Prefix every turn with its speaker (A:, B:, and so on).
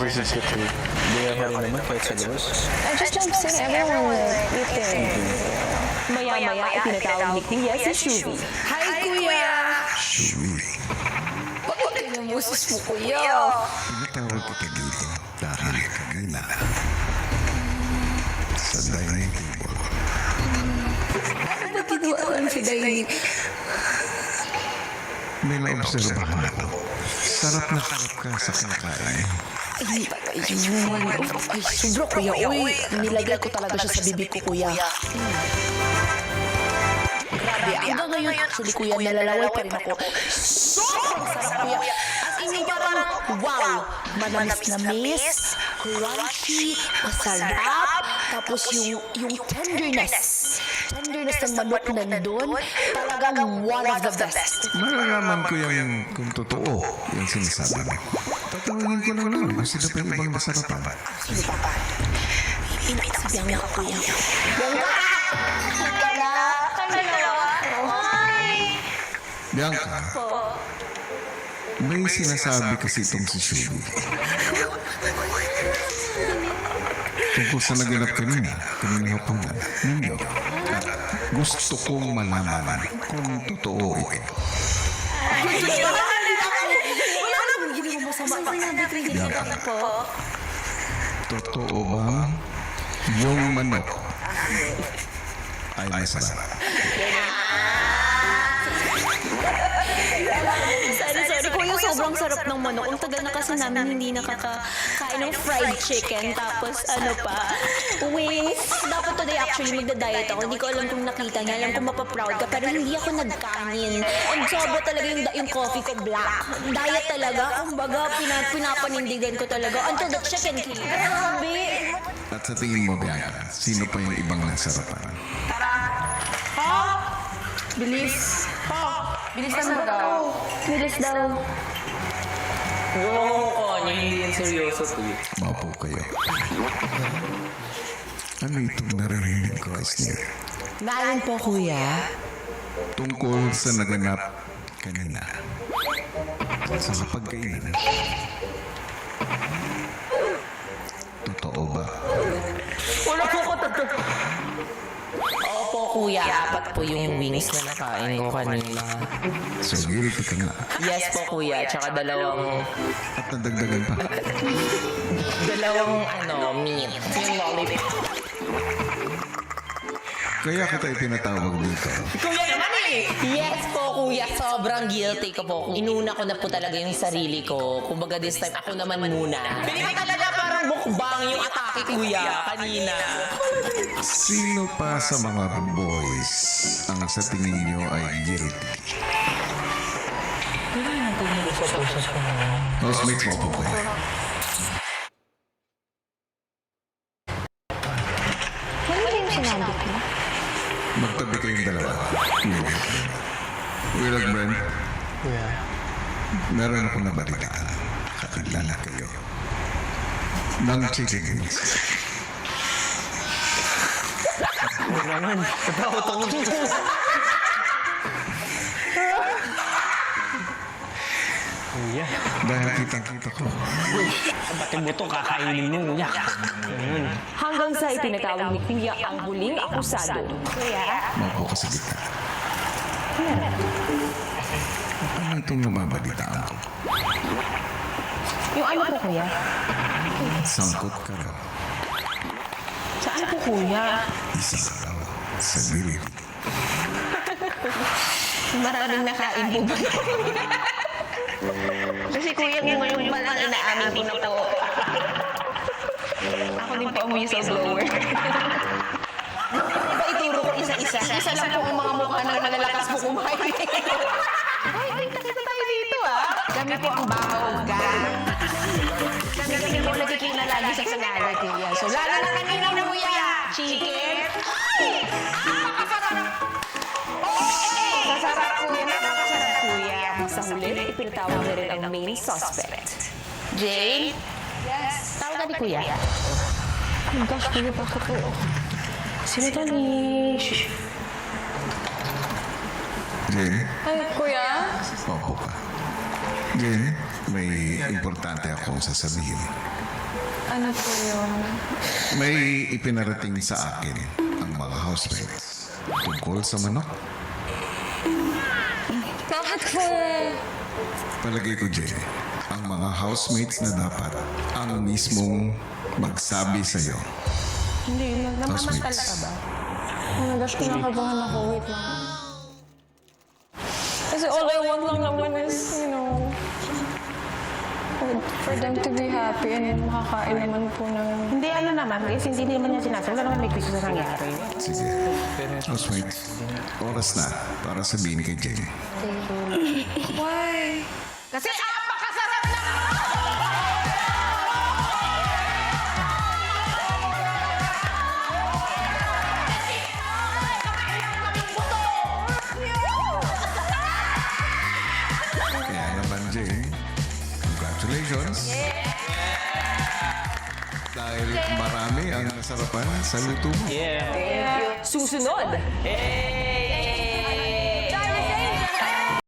A: this is the truth. Hindi ako rin naman kahit sa labas.
B: I just don't see everyone eating. Maya-maya, itinatawag ni Kuya si Shubi.
C: Hi, Kuya!
D: Shubi,
C: Bakit yung boses mo, Kuya?
D: pinatawag kita dito dahil kanina sa dining table.
C: Ano ginawa lang si Dining?
D: May naobserbahan ako. Sarap na sarap ka sa kinakain.
C: Ay, patay yun. Ay, sobra, Kuya. Uy, nilagay ko talaga siya sa bibig ko, Kuya. Grabe, hanggang ngayon, actually, Kuya, nalalaway pa rin ako. Sobrang sarap, Kuya. As in, yung parang, wow! Manamis-namis, crunchy, masarap, tapos yung tenderness ng manok nandun, talagang one of the best.
D: Malalaman ko yung kung totoo yung sinasabi mo. Tatawagin ko lang naman kung sino pa yung ibang masarapan.
C: Sino pa ba? Ipinit sa biyang ako, Kuya.
D: Bianca, may sinasabi kasi itong si Shubi. Tungkol sa naganap kanina hapunan ninyo. Gusto kong malaman kung totoo ito. Bianca, totoo ba yung manok ay masarap?
B: Sorry, Kuya, sobrang sarap ng manok. Ang tagal na kasi namin hindi nakakain ng fried chicken. Tapos, wings. Dapat today actually magda-diet ako. Hindi ko alam kung nakita niya. Alam ko mapaproud ka. Pero hindi ako nagkanin. And sobra talaga yung coffee ko black. Diet talaga. Kumbaga, pinapanindigan ko talaga. Until the chicken came. Grabe.
D: At sa tingin mo, Bianca, sino pa yung ibang nasarapan?
C: Bilis. Bilis na daw.
B: Bilis daw.
A: Oo, niya, hindi yan seryoso to.
D: Maupo kayo. Ano itong naririnig ko, Asnier?
C: Naalin po, Kuya.
D: Tungkol sa naganap kanina. Sa pagkainan. Totoo ba?
A: Wala po ko totoo.
E: Opo, Kuya. Apat po yung wings na nakain ko kanina.
D: So, guilty ka nga.
E: Yes po, Kuya. Tsaka dalawang
D: At nadagdagan pa.
E: meat. Yung lollipop.
D: Kaya kita itinatawag dito.
E: Kuya naman eh! Yes po, Kuya. Sobrang guilty ko po. Inuna ko na po talaga yung sarili ko. Kumbaga this time, ako naman muna. Pinili talaga parang mukbang yung atake, Kuya, kanina.
D: Sino pa sa mga boys ang sa tingin nyo ay guilty? Housemates mo po kayo.
B: Ano ba yung sinabi ko?
D: Magtabi kayong dalawa. Will at Brent, meron akong nabalitaan. Kakilala kayo. Nang chicken wings.
A: Naman, natakot ako. Kuya,
D: Dahil kitang-kita ko.
A: pati mo to kakainin mo, kuya.
B: Hanggang sa itinatawag ni Kuya ang huling akusado.
D: Maupo ka sa gitna. Ano itong nababalitaan ko?
B: Yung ano po, Kuya?
D: Sangkot ka raw.
B: Saan po, Kuya?
D: Isa ka raw sa gilid.
B: Maraming nakain po ba? Kasi Kuya, ngayon pa lang inaamin ko na po. Ako din po ang whistleblower. Diba ituro ko isa-isa? Isa lang po ang mga mukha na nalalakas po kumain. Ay, kita tayo dito Kami po ang bahog Kami po nagkikita lagi sa sanala, Kuya. So, lalo na kanina, Kuya. Chicken. Ay! Napakasarap! Masarap, Kuya. Napakasarap, Kuya. Sa huli, ipinatawag na rin ang main suspect. Jane? Yes? Tawag ka ni Kuya. Oh my gosh, Kuya, bakit po? Sino to ni...
D: Jenny,
B: Ay, Kuya?
D: maupo ka. Jenny, may importante akong sasabihin.
F: Ano po yun?
D: May ipinarating sa akin ang mga housemates tungkol sa manok.
F: Bakit po?
D: Palagay ko, Jay, ang mga housemates na dapat ang mismong magsabi sa'yo.
F: Hindi, namamantal ka ba? Oh my gosh, kinakabahan ako. Wait lang. Kasi all I want lang naman is, you know, for them to be happy and makakain naman po ng...
G: Hindi, ano naman, guys, hindi naman niya sinasabi. Wala naman may gusto na nangyari.
D: Sige. Housemates, oras na para sabihin kay Jay.
F: Why?
G: Kasi apakasarap na!
D: Kaya naman, Jay, congratulations. Dahil marami ang nasarapan sa luto mo.
A: Yeah.
E: Susunod. Hey!